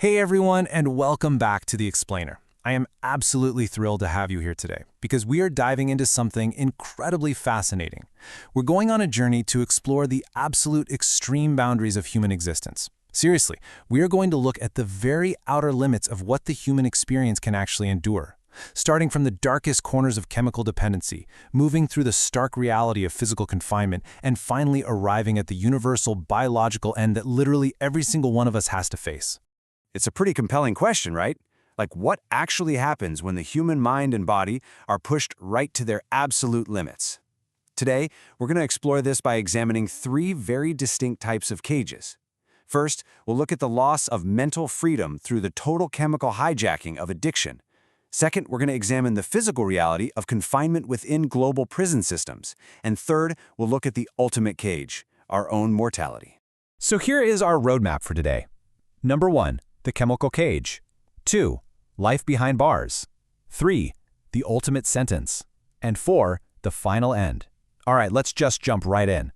Hey everyone, and welcome back to The Explainer. I am absolutely thrilled to have you here today because we are diving into something incredibly fascinating. We're going on a journey to explore the absolute extreme boundaries of human existence. Seriously, we are going to look at the very outer limits of what the human experience can actually endure. Starting from the darkest corners of chemical dependency, moving through the stark reality of physical confinement, and finally arriving at the universal biological end that literally every single one of us has to face. It's a pretty compelling question, right? Like, what actually happens when the human mind and body are pushed right to their absolute limits? Today, we're going to explore this by examining three very distinct types of cages. First, we'll look at the loss of mental freedom through the total chemical hijacking of addiction. Second, we're going to examine the physical reality of confinement within global prison systems. And third, we'll look at the ultimate cage, our own mortality. So here is our roadmap for today. Number 1, the chemical cage. 2, life behind bars. 3, the ultimate sentence. And 4, the final end. All right, let's just jump right in.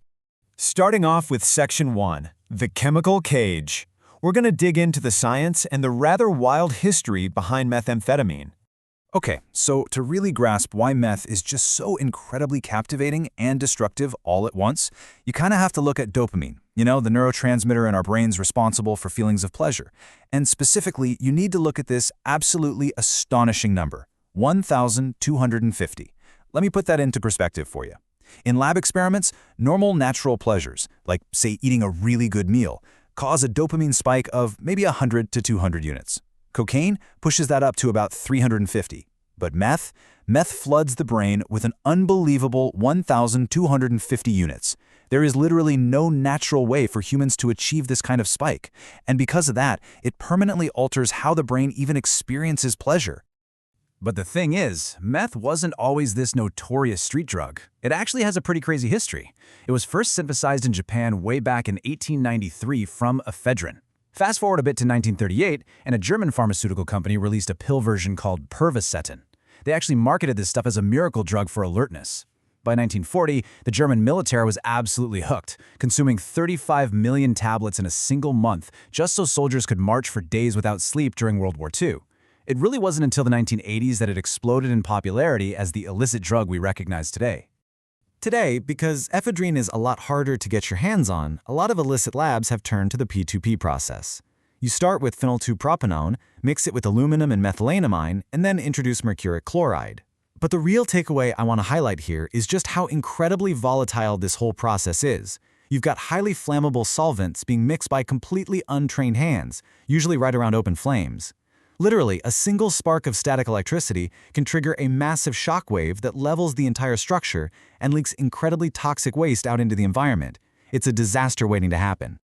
Starting off with Section 1, the chemical cage. We're going to dig into the science and the rather wild history behind methamphetamine. Okay, so to really grasp why meth is just so incredibly captivating and destructive all at once, you kind of have to look at dopamine, the neurotransmitter in our brains responsible for feelings of pleasure. And specifically, you need to look at this absolutely astonishing number, 1,250. Let me put that into perspective for you. In lab experiments, normal natural pleasures, like, say, eating a really good meal, cause a dopamine spike of maybe 100 to 200 units. Cocaine pushes that up to about 350. But meth floods the brain with an unbelievable 1,250 units. There is literally no natural way for humans to achieve this kind of spike. And because of that, it permanently alters how the brain even experiences pleasure. But the thing is, meth wasn't always this notorious street drug. It actually has a pretty crazy history. It was first synthesized in Japan way back in 1893 from ephedrine. Fast forward a bit to 1938, and a German pharmaceutical company released a pill version called Pervisetin. They actually marketed this stuff as a miracle drug for alertness. By 1940, the German military was absolutely hooked, consuming 35 million tablets in a single month just so soldiers could march for days without sleep during World War II. It really wasn't until the 1980s that it exploded in popularity as the illicit drug we recognize today. Today, because ephedrine is a lot harder to get your hands on, a lot of illicit labs have turned to the P2P process. You start with phenyl-2-propanone, mix it with aluminum and methylenamine, and then introduce mercuric chloride. But the real takeaway I want to highlight here is just how incredibly volatile this whole process is. You've got highly flammable solvents being mixed by completely untrained hands, usually right around open flames. Literally, a single spark of static electricity can trigger a massive shock wave that levels the entire structure and leaks incredibly toxic waste out into the environment. It's a disaster waiting to happen.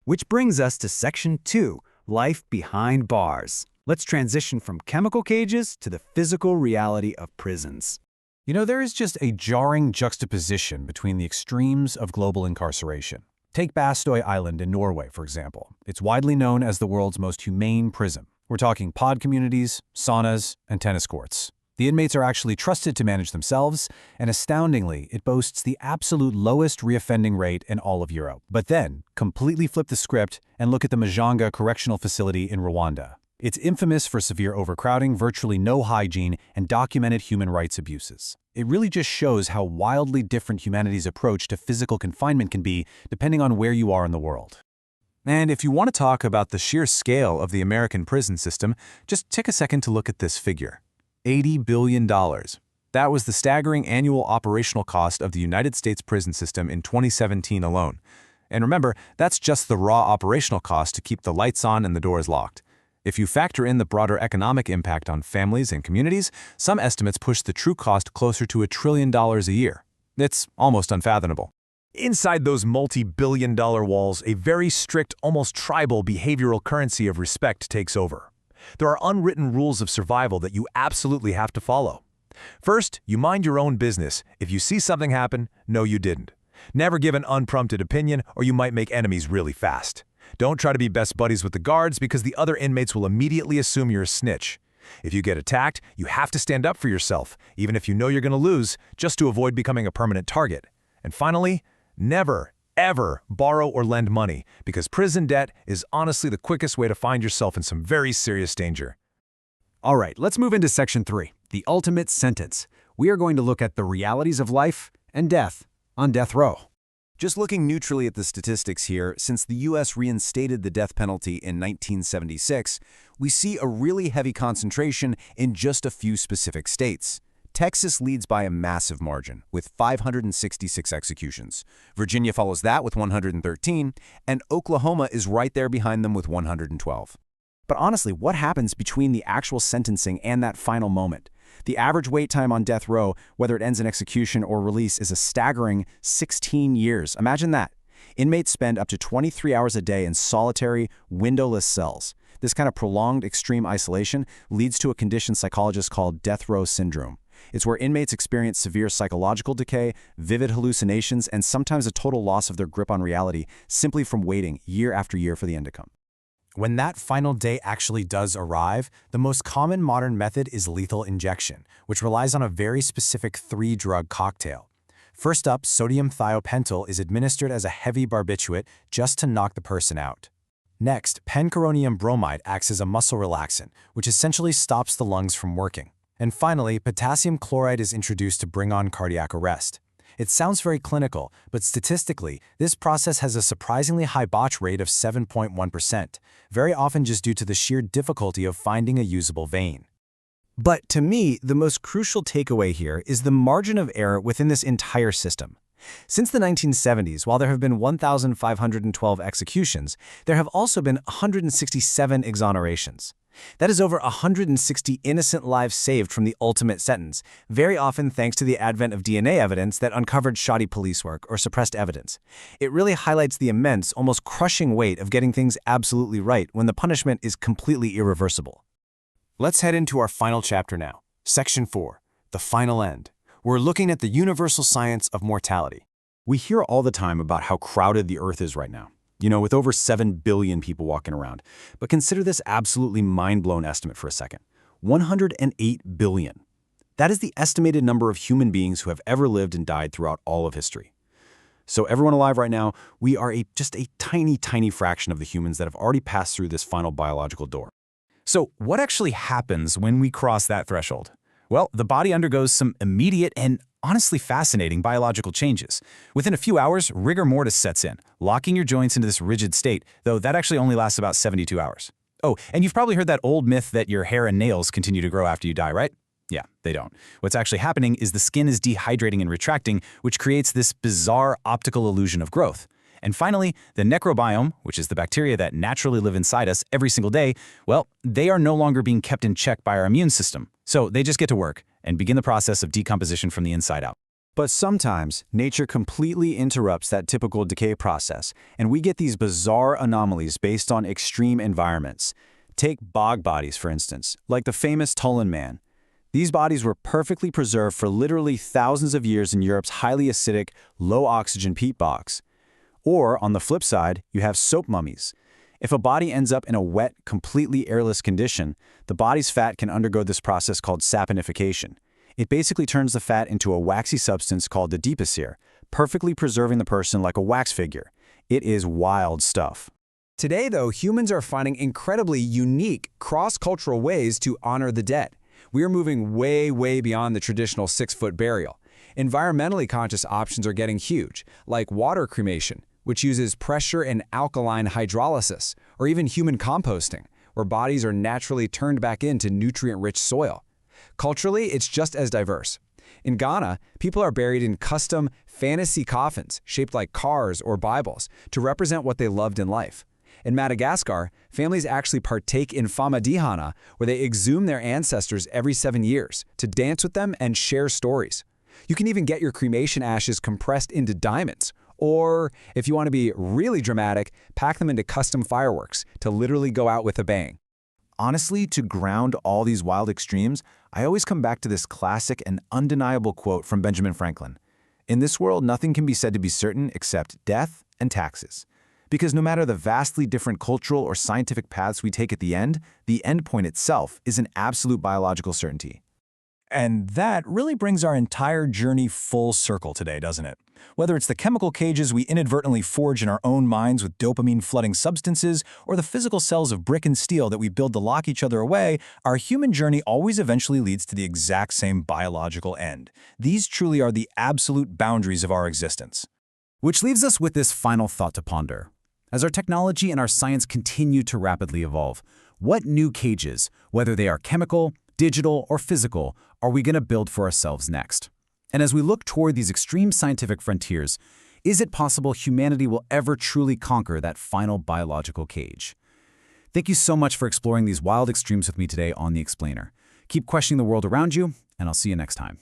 Which brings us to Section 2, life behind bars. Let's transition from chemical cages to the physical reality of prisons. There is just a jarring juxtaposition between the extremes of global incarceration. Take Bastøy Island in Norway, for example. It's widely known as the world's most humane prison. We're talking pod communities, saunas, and tennis courts. The inmates are actually trusted to manage themselves, and astoundingly, it boasts the absolute lowest reoffending rate in all of Europe. But then, completely flip the script and look at the Majanga Correctional Facility in Rwanda. It's infamous for severe overcrowding, virtually no hygiene, and documented human rights abuses. It really just shows how wildly different humanity's approach to physical confinement can be depending on where you are in the world. And if you want to talk about the sheer scale of the American prison system, just take a second to look at this figure. $80 billion. That was the staggering annual operational cost of the United States prison system in 2017 alone. And remember, that's just the raw operational cost to keep the lights on and the doors locked. If you factor in the broader economic impact on families and communities, some estimates push the true cost closer to $1 trillion a year. It's almost unfathomable. Inside those multi-billion-dollar walls, a very strict, almost tribal behavioral currency of respect takes over. There are unwritten rules of survival that you absolutely have to follow. First, you mind your own business. If you see something happen, no you didn't. Never give an unprompted opinion or you might make enemies really fast. Don't try to be best buddies with the guards because the other inmates will immediately assume you're a snitch. If you get attacked, you have to stand up for yourself, even if you know you're going to lose, just to avoid becoming a permanent target. And finally, never, ever borrow or lend money, because prison debt is honestly the quickest way to find yourself in some very serious danger. All right, let's move into Section 3, the ultimate sentence. We are going to look at the realities of life and death on death row. Just looking neutrally at the statistics here, since the U.S. reinstated the death penalty in 1976, we see a really heavy concentration in just a few specific states. Texas leads by a massive margin, with 566 executions. Virginia follows that with 113, and Oklahoma is right there behind them with 112. But honestly, what happens between the actual sentencing and that final moment? The average wait time on death row, whether it ends in execution or release, is a staggering 16 years. Imagine that. Inmates spend up to 23 hours a day in solitary, windowless cells. This kind of prolonged extreme isolation leads to a condition psychologists call death row syndrome. It's where inmates experience severe psychological decay, vivid hallucinations, and sometimes a total loss of their grip on reality simply from waiting year after year for the end to come. When that final day actually does arrive, the most common modern method is lethal injection, which relies on a very specific 3-drug cocktail. First up, sodium thiopental is administered as a heavy barbiturate just to knock the person out. Next, pancuronium bromide acts as a muscle relaxant, which essentially stops the lungs from working. And finally, potassium chloride is introduced to bring on cardiac arrest. It sounds very clinical, but statistically, this process has a surprisingly high botch rate of 7.1%, very often just due to the sheer difficulty of finding a usable vein. But to me, the most crucial takeaway here is the margin of error within this entire system. Since the 1970s, while there have been 1,512 executions, there have also been 167 exonerations. That is over 160 innocent lives saved from the ultimate sentence, very often thanks to the advent of DNA evidence that uncovered shoddy police work or suppressed evidence. It really highlights the immense, almost crushing weight of getting things absolutely right when the punishment is completely irreversible. Let's head into our final chapter now, Section 4, the final end. We're looking at the universal science of mortality. We hear all the time about how crowded the Earth is right now. With over 7 billion people walking around. But consider this absolutely mind-blown estimate for a second. 108 billion. That is the estimated number of human beings who have ever lived and died throughout all of history. So everyone alive right now, we are just a tiny, tiny fraction of the humans that have already passed through this final biological door. So what actually happens when we cross that threshold? Well, the body undergoes some immediate and honestly fascinating biological changes. Within a few hours, rigor mortis sets in, locking your joints into this rigid state, though that actually only lasts about 72 hours. Oh, and you've probably heard that old myth that your hair and nails continue to grow after you die, right? Yeah, they don't. What's actually happening is the skin is dehydrating and retracting, which creates this bizarre optical illusion of growth. And finally, the necrobiome, which is the bacteria that naturally live inside us every single day, well, they are no longer being kept in check by our immune system. So they just get to work and begin the process of decomposition from the inside out. But sometimes, nature completely interrupts that typical decay process, and we get these bizarre anomalies based on extreme environments. Take bog bodies, for instance, like the famous Tullen Man. These bodies were perfectly preserved for literally thousands of years in Europe's highly acidic, low-oxygen peat bogs. Or, on the flip side, you have soap mummies. If a body ends up in a wet, completely airless condition, the body's fat can undergo this process called saponification. It basically turns the fat into a waxy substance called adipocere, perfectly preserving the person like a wax figure. It is wild stuff. Today, though, humans are finding incredibly unique, cross-cultural ways to honor the dead. We are moving way, way beyond the traditional 6-foot burial. Environmentally conscious options are getting huge, like water cremation, which uses pressure and alkaline hydrolysis, or even human composting, where bodies are naturally turned back into nutrient-rich soil. Culturally, it's just as diverse. In Ghana, people are buried in custom fantasy coffins shaped like cars or Bibles to represent what they loved in life. In Madagascar, families actually partake in famadihana, where they exhume their ancestors every 7 years to dance with them and share stories. You can even get your cremation ashes compressed into diamonds. Or, if you want to be really dramatic, pack them into custom fireworks to literally go out with a bang. Honestly, to ground all these wild extremes, I always come back to this classic and undeniable quote from Benjamin Franklin. In this world, nothing can be said to be certain except death and taxes. Because no matter the vastly different cultural or scientific paths we take at the end point itself is an absolute biological certainty. And that really brings our entire journey full circle today, doesn't it? Whether it's the chemical cages we inadvertently forge in our own minds with dopamine-flooding substances, or the physical cells of brick and steel that we build to lock each other away, our human journey always eventually leads to the exact same biological end. These truly are the absolute boundaries of our existence. Which leaves us with this final thought to ponder. As our technology and our science continue to rapidly evolve, what new cages, whether they are chemical, digital, or physical, are we going to build for ourselves next? And as we look toward these extreme scientific frontiers, is it possible humanity will ever truly conquer that final biological cage? Thank you so much for exploring these wild extremes with me today on The Explainer. Keep questioning the world around you, and I'll see you next time.